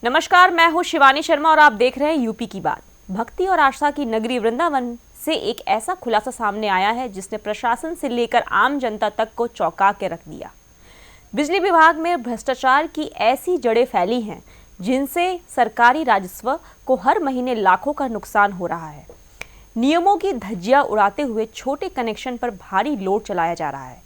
नमस्कार, मैं हूं शिवानी शर्मा और आप देख रहे हैं यूपी की बात। भक्ति और आस्था की नगरी वृंदावन से एक ऐसा खुलासा सामने आया है जिसने प्रशासन से लेकर आम जनता तक को चौंका के रख दिया। बिजली विभाग में भ्रष्टाचार की ऐसी जड़ें फैली हैं जिनसे सरकारी राजस्व को हर महीने लाखों का नुकसान हो रहा है। नियमों की धज्जियां उड़ाते हुए छोटे कनेक्शन पर भारी लोड चलाया जा रहा है,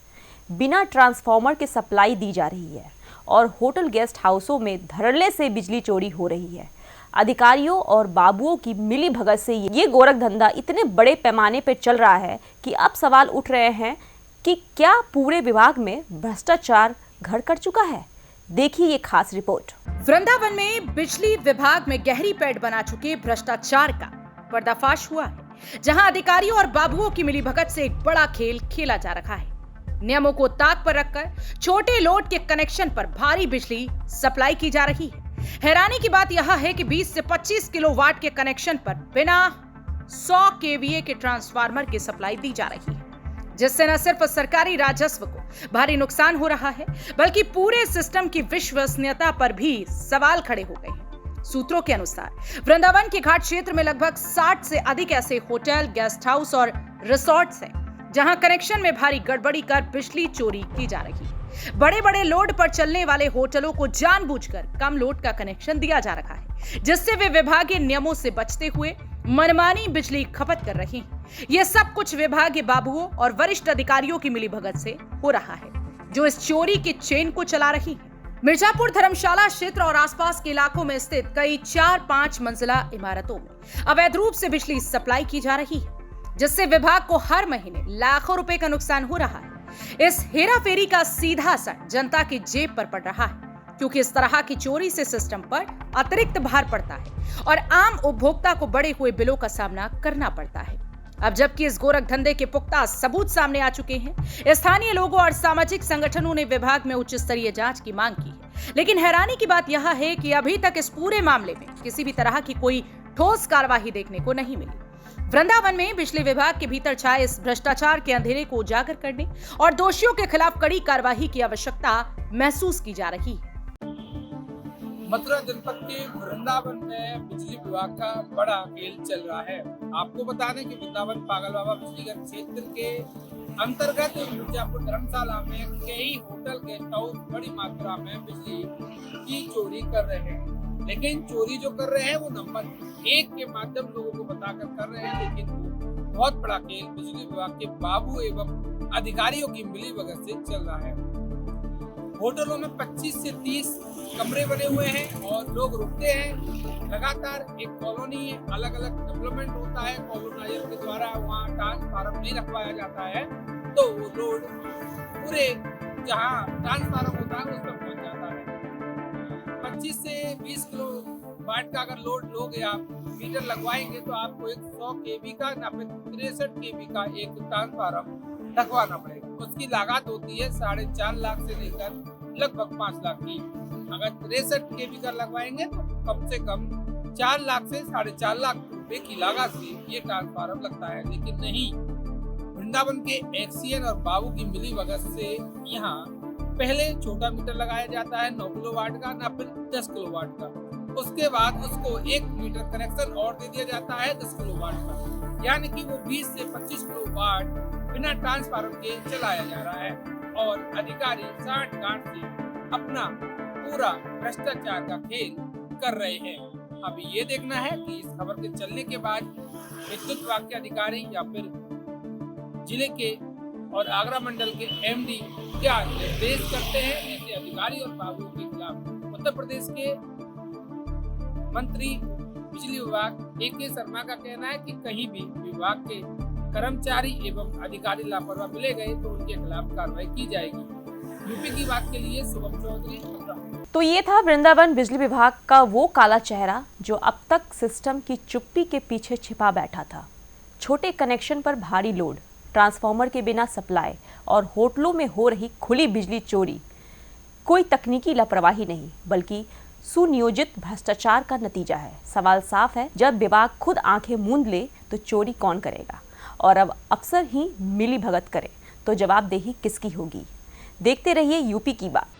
बिना ट्रांसफार्मर के सप्लाई दी जा रही है और होटल गेस्ट हाउसों में धड़ल्ले से बिजली चोरी हो रही है। अधिकारियों और बाबुओं की मिली भगत से ये गोरख धंधा इतने बड़े पैमाने पर चल रहा है कि अब सवाल उठ रहे हैं कि क्या पूरे विभाग में भ्रष्टाचार घर कर चुका है। देखिए ये खास रिपोर्ट। वृंदावन में बिजली विभाग में गहरी पैठ बना चुके भ्रष्टाचार का पर्दाफाश हुआ है, जहां अधिकारियों और बाबुओं की मिलीभगत से एक बड़ा खेल खेला जा रहा है। नियमों को ताक पर रखकर छोटे लोड के कनेक्शन पर भारी बिजली सप्लाई की जा रही है। हैरानी की बात यह है कि 20 से 25 किलोवाट के कनेक्शन पर बिना 100 केवीए के ट्रांसफार्मर की सप्लाई दी जा रही है, जिससे न सिर्फ सरकारी राजस्व को भारी नुकसान हो रहा है बल्कि पूरे सिस्टम की विश्वसनीयता पर भी सवाल खड़े हो गए हैं। सूत्रों के अनुसार वृंदावन के घाट क्षेत्र में लगभग 60 से अधिक ऐसे होटल, गेस्ट हाउस और रिसोर्ट्स हैं जहां कनेक्शन में भारी गड़बड़ी कर बिजली चोरी की जा रही है। बड़े बड़े लोड पर चलने वाले होटलों को जानबूझकर कम लोड का कनेक्शन दिया जा रहा है, जिससे वे विभागीय नियमों से बचते हुए मनमानी बिजली खपत कर रहे हैं। यह सब कुछ विभागीय बाबुओं और वरिष्ठ अधिकारियों की मिलीभगत से हो रहा है, जो इस चोरी के चेन को चला रही है। मिर्जापुर, धर्मशाला क्षेत्र और आसपास के इलाकों में स्थित कई 4-5 मंजिला इमारतों में अवैध रूप से बिजली सप्लाई की जा रही है, जिससे विभाग को हर महीने लाखों रुपए का नुकसान हो रहा है। इस हेराफेरी का सीधा असर जनता की जेब पर पड़ रहा है, क्योंकि इस तरह की चोरी से सिस्टम पर अतिरिक्त भार पड़ता है और आम उपभोक्ता को बढ़े हुए बिलों का सामना करना पड़ता है। अब जबकि इस गोरख धंधे के पुख्ता सबूत सामने आ चुके हैं, स्थानीय लोगों और सामाजिक संगठनों ने विभाग में उच्च स्तरीय जांच की मांग की है। लेकिन हैरानी की बात यह है कि अभी तक इस पूरे मामले में किसी भी तरह की कोई ठोस कार्रवाई देखने को नहीं मिली। वृंदावन में बिजली विभाग के भीतर छाए इस भ्रष्टाचार के अंधेरे को उजागर करने और दोषियों के खिलाफ कड़ी कार्रवाई की आवश्यकता महसूस की जा रही है। मथुरा जनपद के वृंदावन में बिजली विभाग का बड़ा खेल चल रहा है। आपको बता दें कि वृंदावन पागल बाबा बिजलीघर क्षेत्र के अंतर्गत मिर्जापुर धर्मशाला में कई होटल, गेस्ट हाउस बड़ी मात्रा में बिजली की चोरी कर रहे हैं। लेकिन चोरी जो कर रहे हैं वो नंबर 1 के माध्यम लोगों को बताकर कर रहे हैं, लेकिन वो बहुत बड़ा खेल बिजली विभाग के बाबू एवं अधिकारियों की मिलीभगत से चल रहा है। होटलों में 25 से 30 कमरे बने हुए हैं और लोग रुकते हैं। लगातार एक कॉलोनी अलग अलग डेवलपमेंट होता है, कॉलोनाइजर के द्वारा वहाँ ट्रांसफार्मर नहीं रखवाया जाता है, तो वो लोड पूरे जहाँ ट्रांसफार्मर होता है उस पर पहुँच जाता है। 25 से 20 किलो वाट का अगर लोड लोगे आप मीटर लगवाएंगे तो आपको एक 100 केवी का ना फिर 63 केवी का एक ट्रांसफार्मर रखवाना पड़ेगा। उसकी लागत होती है 4.5 लाख से लेकर लगभग 5 लाख की। अगर 63 केवी का लगवाएंगे तो कम से कम 4 लाख से 4.5 लाख रुपए की लागत से ये ट्रांसफार्मर लगता है। लेकिन नहीं, वृंदावन के एक्सीएन और बाबू की मिलीभगत से यहाँ पहले छोटा मीटर लगाया जाता है 9 किलोवाट का, ना फिर 10 किलोवाट का। उसके बाद उसको 1 मीटर कनेक्शन और दे दिया जाता है 10 किलोवाट का, यानी कि वो 20 से 25 किलोवाट बिना ट्रांसफार्मर के चलाया जा रहा है और अधिकारी साठ-गांठ से अपना पूरा भ्रष्टाचार का खेल कर रहे हैं। अभी ये देखना है कि इस खबर के चलने के बाद विद्युत विभाग के अधिकारी या फिर जिले के और आगरा मंडल के एमडी क्या निर्देश करते हैं ऐसे अधिकारी और बाबुओं के खिलाफ। उत्तर प्रदेश के मंत्री बिजली विभाग AK शर्मा का कहना है कि कहीं भी विभाग के कर्मचारी एवं अधिकारी लापरवाह मिले गए तो उनके खिलाफ कार्रवाई की जाएगी। यूपी की बात के लिए शुभम चौधरी। तो ये था वृंदावन बिजली विभाग का वो काला चेहरा जो अब तक सिस्टम की चुप्पी के पीछे छिपा बैठा था। छोटे कनेक्शन पर भारी लोड, ट्रांसफार्मर के बिना सप्लाई और होटलों में हो रही खुली बिजली चोरी कोई तकनीकी लापरवाही नहीं बल्कि सुनियोजित भ्रष्टाचार का नतीजा है। सवाल साफ है, जब विभाग खुद आंखें मूंद ले तो चोरी कौन करेगा, और अब अफसर ही मिली भगत करे तो जवाबदेही किसकी होगी। देखते रहिए यूपी की बात।